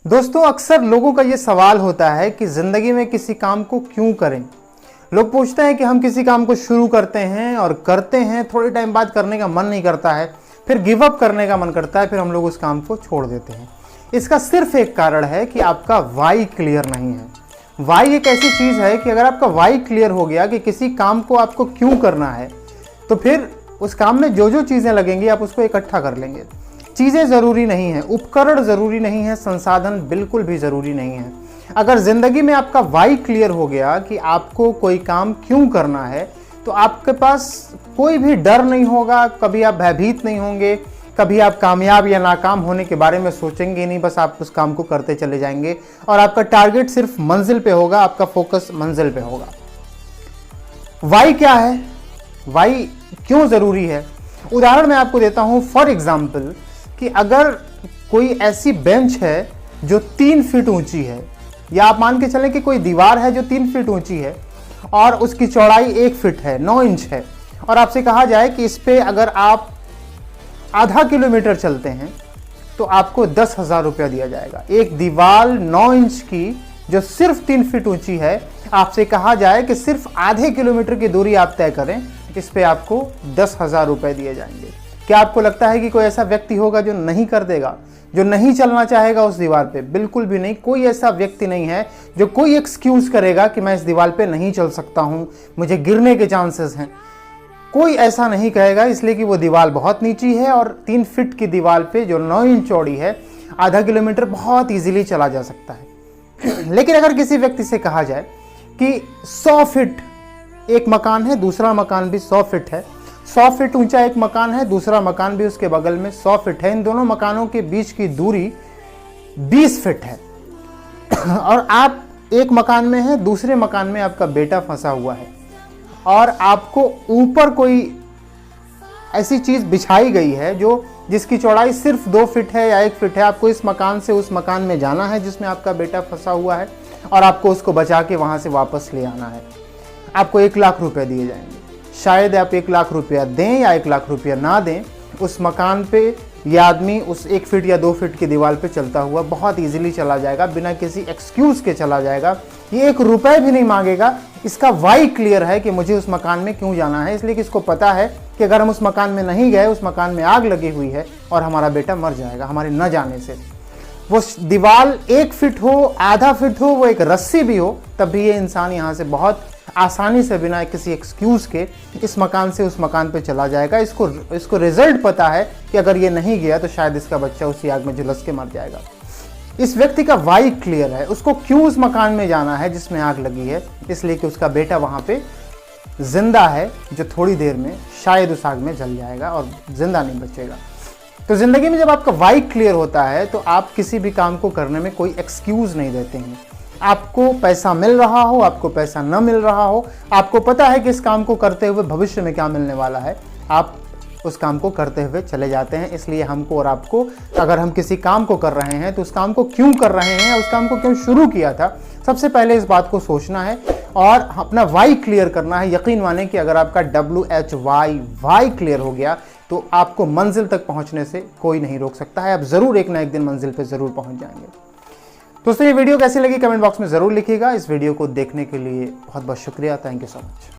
दोस्तों, अक्सर लोगों का ये सवाल होता है कि ज़िंदगी में किसी काम को क्यों करें। लोग पूछते हैं कि हम किसी काम को शुरू करते हैं और करते हैं, थोड़े टाइम बाद करने का मन नहीं करता है, फिर गिव अप करने का मन करता है, फिर हम लोग उस काम को छोड़ देते हैं। इसका सिर्फ एक कारण है कि आपका वाई क्लियर नहीं है। वाई एक ऐसी चीज़ है कि अगर आपका वाई क्लियर हो गया कि किसी काम को आपको क्यों करना है, तो फिर उस काम में जो जो चीज़ें लगेंगी आप उसको इकट्ठा कर लेंगे। चीज़ें ज़रूरी नहीं हैं, उपकरण ज़रूरी नहीं है, संसाधन बिल्कुल भी ज़रूरी नहीं है। अगर ज़िंदगी में आपका वाई क्लियर हो गया कि आपको कोई काम क्यों करना है, तो आपके पास कोई भी डर नहीं होगा, कभी आप भयभीत नहीं होंगे, कभी आप कामयाब या नाकाम होने के बारे में सोचेंगे नहीं। बस आप उस काम को करते चले जाएंगे और आपका टारगेट सिर्फ मंजिल पे होगा, आपका फोकस मंजिल पे होगा। वाई क्या है? वाई क्यों ज़रूरी है? उदाहरण मैं आपको देता हूँ। फॉर एग्जाम्पल कि अगर कोई ऐसी बेंच है जो 3 फीट ऊंची है, या आप मान के चलें कि कोई दीवार है जो 3 फीट ऊंची है और उसकी चौड़ाई 1 फीट है, 9 इंच है, और आपसे कहा जाए कि इस पे अगर आप आधा किलोमीटर चलते हैं तो आपको 10,000 रुपया दिया जाएगा। एक दीवार 9 इंच की जो सिर्फ 3 फीट ऊंची है, आपसे कहा जाए कि सिर्फ आधे किलोमीटर की दूरी आप तय करें, इस पे आपको 10,000 रुपये दिए जाएंगे। क्या आपको लगता है कि कोई ऐसा व्यक्ति होगा जो नहीं कर देगा, जो नहीं चलना चाहेगा उस दीवार पे? बिल्कुल भी नहीं। कोई ऐसा व्यक्ति नहीं है जो कोई एक्सक्यूज करेगा कि मैं इस दीवार पे नहीं चल सकता हूं, मुझे गिरने के चांसेस हैं। कोई ऐसा नहीं कहेगा, इसलिए कि वो दीवार बहुत नीची है और 3 फीट की दीवार पे जो 9 इंच चौड़ी है, आधा किलोमीटर बहुत ईजिली चला जा सकता है। लेकिन अगर किसी व्यक्ति से कहा जाए कि 100 फीट एक मकान है, दूसरा मकान भी 100 फीट है, 100 फीट ऊंचा एक मकान है, दूसरा मकान भी उसके बगल में 100 फीट है, इन दोनों मकानों के बीच की दूरी 20 फीट है, और आप एक मकान में हैं, दूसरे मकान में आपका बेटा फंसा हुआ है, और आपको ऊपर कोई ऐसी चीज़ बिछाई गई है जो जिसकी चौड़ाई सिर्फ 2 फीट है या 1 फीट है। आपको इस मकान से उस मकान में जाना है जिसमें आपका बेटा फंसा हुआ है, और आपको उसको बचा के वहाँ से वापस ले आना है। आपको 1 लाख रुपए दिए जाएंगे। शायद आप 1 लाख रुपया दें या 1 लाख रुपया ना दें, उस मकान पे ये आदमी उस 1 फीट या 2 फीट की दीवार पे चलता हुआ बहुत इजीली चला जाएगा, बिना किसी एक्सक्यूज के चला जाएगा। ये 1 रुपए भी नहीं मांगेगा। इसका वाई क्लियर है कि मुझे उस मकान में क्यों जाना है, इसलिए कि इसको पता है कि अगर हम उस मकान में नहीं गए, उस मकान में आग लगी हुई है और हमारा बेटा मर जाएगा हमारे न जाने से। वो दीवार 1 फीट हो, आधा फीट हो, वो एक रस्सी भी हो, तब भी ये इंसान यहाँ से बहुत आसानी से बिना किसी एक्सक्यूज के इस मकान से उस मकान पे चला जाएगा। इसको रिजल्ट पता है कि अगर ये नहीं गया तो शायद इसका बच्चा उसी आग में झुलस के मर जाएगा। इस व्यक्ति का वाई क्लियर है, उसको क्यों उस मकान में जाना है जिसमें आग लगी है, इसलिए कि उसका बेटा वहां पे जिंदा है, जो थोड़ी देर में शायद उस आग में जल जाएगा और जिंदा नहीं बचेगा। तो जिंदगी में जब आपका वाई क्लियर होता है तो आप किसी भी काम को करने में कोई एक्सक्यूज नहीं देते हैं। आपको पैसा मिल रहा हो, आपको पैसा न मिल रहा हो, आपको पता है कि इस काम को करते हुए भविष्य में क्या मिलने वाला है, आप उस काम को करते हुए चले जाते हैं। इसलिए हमको और आपको, अगर हम किसी काम को कर रहे हैं तो उस काम को क्यों कर रहे हैं, उस काम को क्यों शुरू किया था, सबसे पहले इस बात को सोचना है और अपना वाई क्लियर करना है। यकीन माने कि अगर आपका WHY वाई क्लियर हो गया तो आपको मंजिल तक पहुंचने से कोई नहीं रोक सकता है। आप जरूर एक ना एक दिन मंजिल पे जरूर पहुंच जाएंगे। दोस्तों, ये वीडियो कैसी लगी कमेंट बॉक्स में जरूर लिखिएगा। इस वीडियो को देखने के लिए बहुत बहुत शुक्रिया। Thank you so much.